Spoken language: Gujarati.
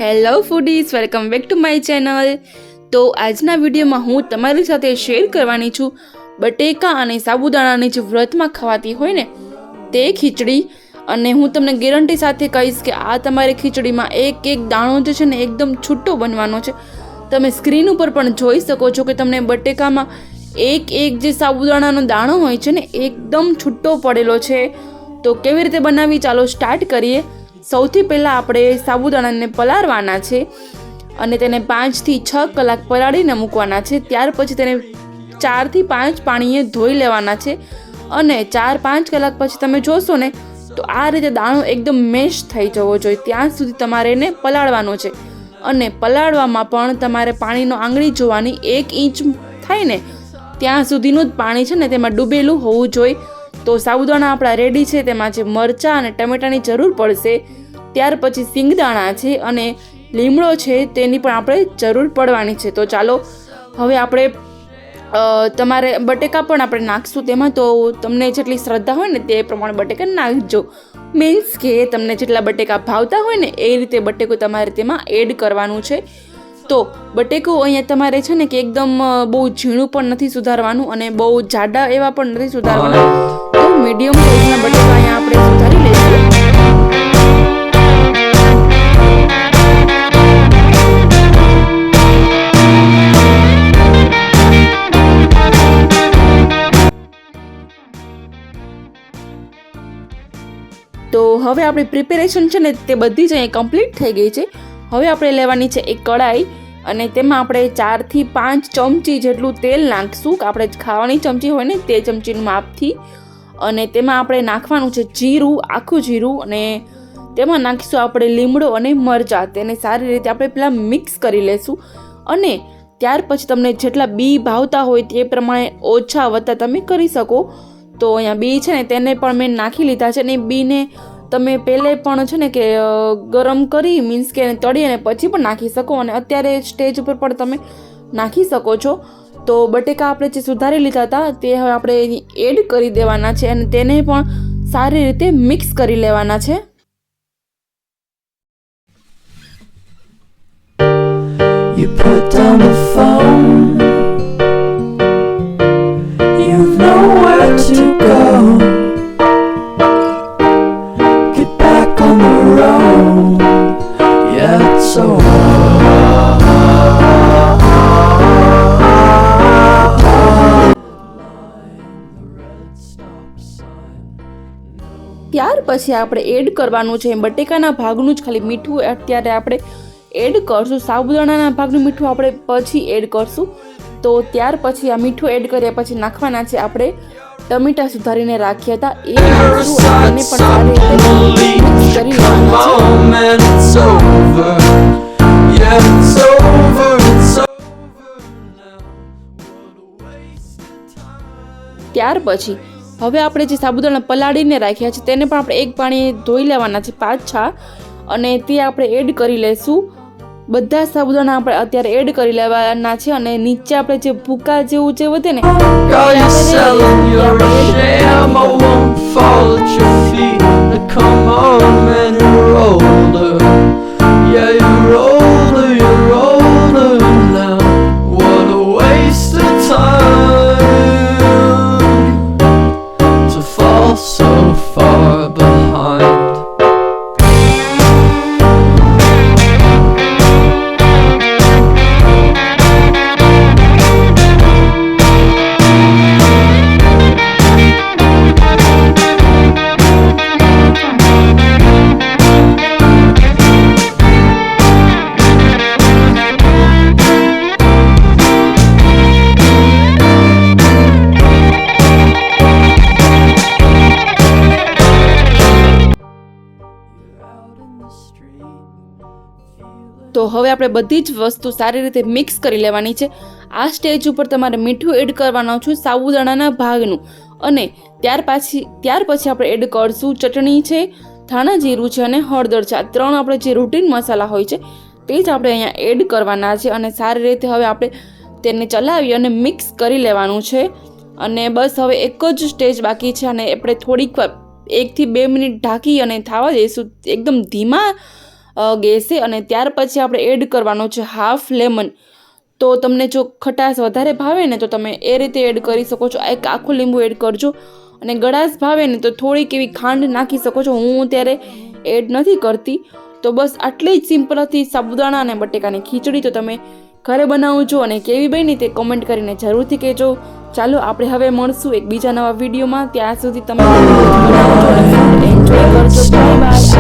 Hello foodies, welcome back to my channel. તો આજના વિડીયોમાં હું તમારી સાથે શેર કરવાની છું બટેકા અને સાબુદાણાની જે વ્રતમાં ખવાતી હોય ને તે ખીચડી। અને હું તમને ગેરંટી સાથે કહીશ કે આ તમારી ખીચડીમાં એક એક દાણો જે છે ને એકદમ છૂટો બનવાનો છે। તમે સ્ક્રીન ઉપર પણ જોઈ શકો છો કે તમને બટેકામાં એક એક જે સાબુદાણાનો દાણો હોય છે ને એકદમ છૂટો પડેલો છે। તો કેવી રીતે બનાવી, ચાલો સ્ટાર્ટ કરીએ। સૌથી પહેલાં આપણે સાબુદાણાને પલાળવાના છે અને તેને 5 થી 6 કલાક પલાળીને મૂકવાના છે। ત્યાર પછી તેને 4 થી 5 પાણીએ ધોઈ લેવાના છે અને 4-5 કલાક પછી તમે જોશો ને તો આ રીતે દાણો એકદમ મેશ થઈ જવો જોઈએ, ત્યાં સુધી તમારે એને પલાળવાનો છે। અને પલાળવામાં પણ તમારે પાણીનો આંગળી જોવાની, 1 ઇંચ થાય ને ત્યાં સુધીનું જ પાણી છે ને તેમાં ડૂબેલું હોવું જોઈએ। તો સાબુદાણા આપણા રેડી છે, તેમાં જે મરચાં અને ટમેટાની જરૂર પડશે। ત્યાર પછી સિંગદાણા છે અને લીમડો છે તેની પણ આપણે જરૂર પડવાની છે। તો ચાલો હવે આપણે તમારે બટેકા પણ આપણે નાખશું તેમાં, તો તમને જેટલી શ્રદ્ધા હોય ને તે પ્રમાણે બટેકા નાખજો। મીન્સ કે તમને જેટલા બટેકા ભાવતા હોય ને એ રીતે બટેકું તમારે તેમાં એડ કરવાનું છે। તો બટેકું અહીંયા તમારે છે ને કે એકદમ બહુ ઝીણું પણ નથી સુધારવાનું અને બહુ જાડા એવા પણ નથી સુધારવાના, તો મીડિયમ સાઇઝના બટેકા અહીંયા આપણે સુધારી લઈશું। તો હવે આપણી પ્રિપેરેશન છે ને તે બધી જ અહીંયા કમ્પ્લીટ થઈ ગઈ છે। હવે આપણે લેવાની છે એક કઢાઈ અને તેમાં આપણે 4 થી 5 ચમચી જેટલું તેલ નાખશું, કે આપણે ખાવાની ચમચી હોય ને તે ચમચીનું માપથી। અને તેમાં આપણે નાખવાનું છે જીરું, આખું જીરું, અને તેમાં નાખીશું આપણે લીમડો અને મરચાં। તેને સારી રીતે આપણે પહેલાં મિક્સ કરી લેશું અને ત્યાર પછી તમને જેટલા બી ભાવતા હોય તે પ્રમાણે ઓછા વધતા તમે કરી શકો। તો અહીંયા બી છે ને તેને પણ મેં નાખી લીધા છે, અને બીને તમે પહેલે પણ છે ને કે ગરમ કરી, મીન્સ કે તળી અને પછી પણ નાખી શકો, અને અત્યારે સ્ટેજ ઉપર પણ તમે નાખી શકો છો। તો બટેકા આપણે જે સુધારી લીધા હતા તે હવે આપણે એડ કરી દેવાના છે અને તેને પણ સારી રીતે મિક્સ કરી લેવાના છે। You put down the phone, you've nowhere to go, get back on the road, yeah it's so ત્યાર પછી આપણે એડ કરવાનું છે બટેકાના ભાગનું જ ખાલી મીઠું અત્યારે આપણે એડ કરશું, સાબુદાણાના ભાગનું મીઠું આપણે પછી એડ કરશું। તો ત્યાર પછી આ મીઠું એડ કર્યા પછી નાખવાના છે આપણે ટમેટા સુધારીને રાખ્યા હતા એ નાખશું અને તેને પણ સારી રીતે મિક્સ કરી લેવાના છે। ત્યાર પછી હવે આપણે જે સાબુદાણા પલાળીને રાખ્યા છે તેને પણ આપણે એક પાણી ધોઈ લેવાના છે પાછા, અને તે આપણે એડ કરી લેશું। બધા સાબુદાણા આપણે અત્યારે એડ કરી લેવાના છે અને નીચે આપણે જે ભૂકા જેવું જે વધે ને so far behind. તો હવે આપણે બધી જ વસ્તુ સારી રીતે મિક્સ કરી લેવાની છે। આ સ્ટેજ ઉપર તમારે મીઠું એડ કરવાનું છે સાબુદાણાના ભાગનું, અને ત્યાર પછી આપણે એડ કરશું ચટણી છે, ધાણા જીરું છે અને હળદર છે। આ 3 આપણે જે રૂટીન મસાલા હોય છે તે જ આપણે અહીંયા એડ કરવાના છે અને સારી રીતે હવે આપણે તેને ચલાવી અને મિક્સ કરી લેવાનું છે। અને બસ હવે એક જ સ્ટેજ બાકી છે અને આપણે થોડીક 1 થી 2 મિનિટ ઢાંકી અને થવા દઈશું એકદમ ધીમા ગેસે. અને ત્યાર પછી આપણે એડ કરવાનો છે હાફ લેમન. તો તમને જો ખટાશ વધારે ભાવે ને તો તમે એ રીતે એડ કરી શકો છો. એક આખું લીંબુ એડ કરજો. અને ગળાશ ભાવે ને તો થોડીક એવી ખાંડ નાખી શકો છો. હું ત્યારે એડ નથી કરતી. તો બસ આટલી જ સિમ્પલ હતી સાબુદાણા અને બટેકાની ખીચડી. તો તમે ઘરે બનાવજો અને કેવી બની તે કોમેન્ટ કરીને જરૂરથી કહેજો. ચાલો આપણે હવે મળશું એક બીજા નવા વિડીયોમાં. ત્યાં સુધી તમે એન્જોય કરજો. Bye bye.